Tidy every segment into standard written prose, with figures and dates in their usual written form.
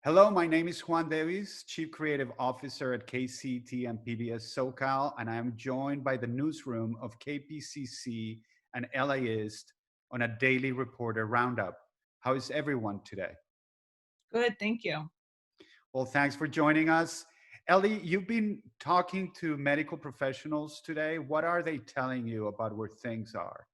Hello, my name is Juan Davis, Chief Creative Officer at KCT and PBS SoCal, and I am joined by the newsroom of KPCC and LAist on a daily reporter roundup. How is everyone today? Good, thank you. Well, thanks for joining us. Ellie, you've been talking to medical professionals today. What are they telling you about where things are?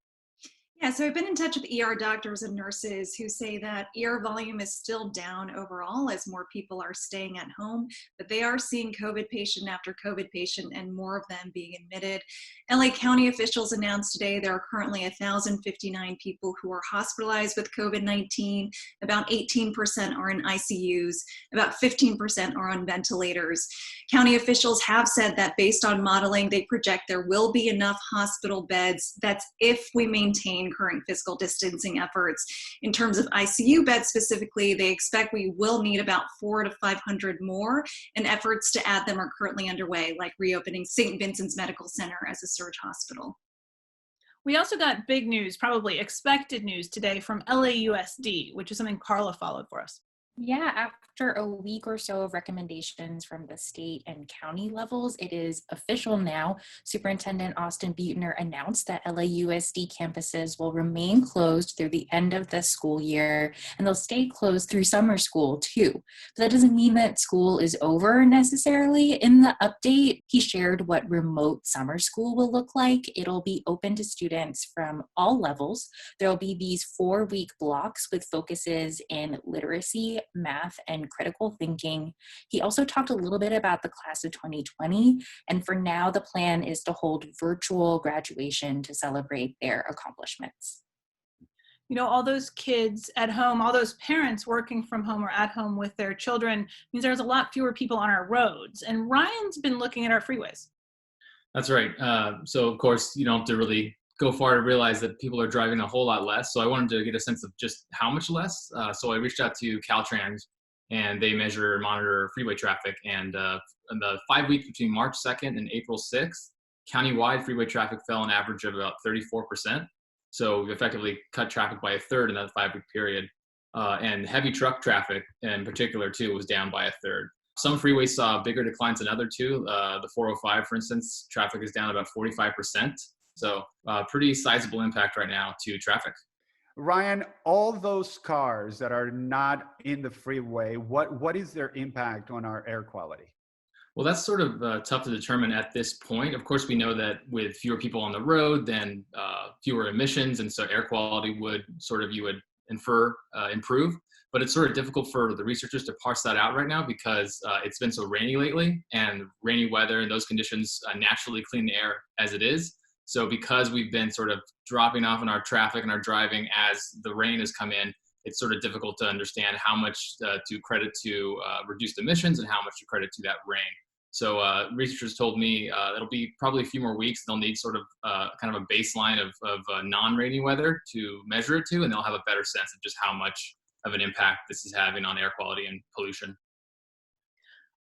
Yeah, so I've been in touch with ER doctors and nurses who say that ER volume is still down overall as more people are staying at home, but they are seeing COVID patient after COVID patient and more of them being admitted. LA County officials announced today there are currently 1,059 people who are hospitalized with COVID 19. About 18% are in ICUs, about 15% are on ventilators. County officials have said that based on modeling, they project there will be enough hospital beds. That's if we maintain current physical distancing efforts. In terms of ICU beds specifically, they expect we will need about 400 to 500 more, and efforts to add them are currently underway, like reopening St. Vincent's Medical Center as a surge hospital. We also got big news, probably expected news today from LAUSD, which is something Carla followed for us. Yeah, after a week or so of recommendations from the state and county levels, it is official now. Superintendent Austin Buettner announced that LAUSD campuses will remain closed through the end of the school year, and they'll stay closed through summer school too. But that doesn't mean that school is over necessarily. In the update, he shared what remote summer school will look like. It'll be open to students from all levels. There'll be these 4-week blocks with focuses in literacy, math, and critical thinking. He also talked a little bit about the class of 2020, and for now, the plan is to hold virtual graduation to celebrate their accomplishments. You know, all those kids at home, all those parents working from home or at home with their children means there's a lot fewer people on our roads. And Ryan's been looking at our freeways. That's right. So of course, you don't have to really go far to realize that people are driving a whole lot less. So I wanted to get a sense of just how much less. So I reached out to Caltrans, and they measure and monitor freeway traffic. And in the 5 weeks between March 2nd and April 6th, countywide freeway traffic fell an average of about 34%. So we effectively cut traffic by a third in that 5 week period. And heavy truck traffic in particular too was down by a third. Some freeways saw bigger declines than other too. The 405, for instance, traffic is down about 45%. So pretty sizable impact right now to traffic. Ryan, all those cars that are not in the freeway, what is their impact on our air quality? Well, that's sort of tough to determine at this point. Of course, we know that with fewer people on the road, then fewer emissions, and so air quality would you would infer improve. But it's sort of difficult for the researchers to parse that out right now because it's been so rainy lately, and rainy weather and those conditions naturally clean the air as it is. So because we've been sort of dropping off in our traffic and our driving as the rain has come in, it's sort of difficult to understand how much to credit to reduced emissions and how much to credit to that rain. So researchers told me it'll be probably a few more weeks. They'll need sort of kind of a baseline of non-rainy weather to measure it to, and they'll have a better sense of just how much of an impact this is having on air quality and pollution.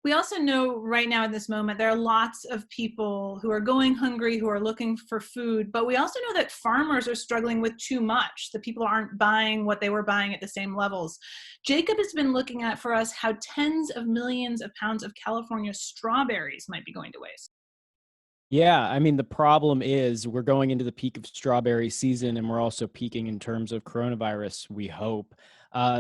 We also know right now in this moment, there are lots of people who are going hungry, who are looking for food, but we also know that farmers are struggling with too much. The people aren't buying what they were buying at the same levels. Jacob has been looking at for us how tens of millions of pounds of California strawberries might be going to waste. Yeah, I mean, the problem is we're going into the peak of strawberry season, and we're also peaking in terms of coronavirus, we hope.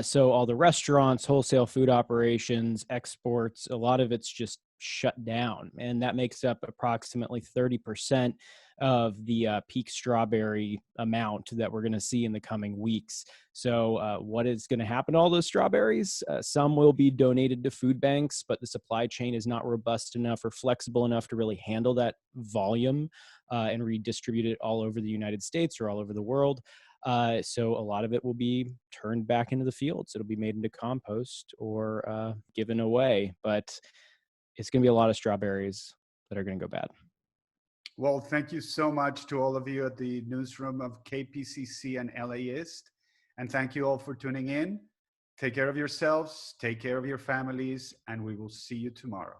So all the restaurants, wholesale food operations, exports, a lot of it's just shut down. And that makes up approximately 30% of the peak strawberry amount that we're going to see in the coming weeks. So what is going to happen to all those strawberries? Some will be donated to food banks, but the supply chain is not robust enough or flexible enough to really handle that volume and redistribute it all over the United States or all over the world. So a lot of it will be turned back into the fields. It'll be made into compost or given away, but it's going to be a lot of strawberries that are going to go bad. Well, thank you so much to all of you at the newsroom of KPCC and LAist. And thank you all for tuning in. Take care of yourselves, take care of your families, and we will see you tomorrow.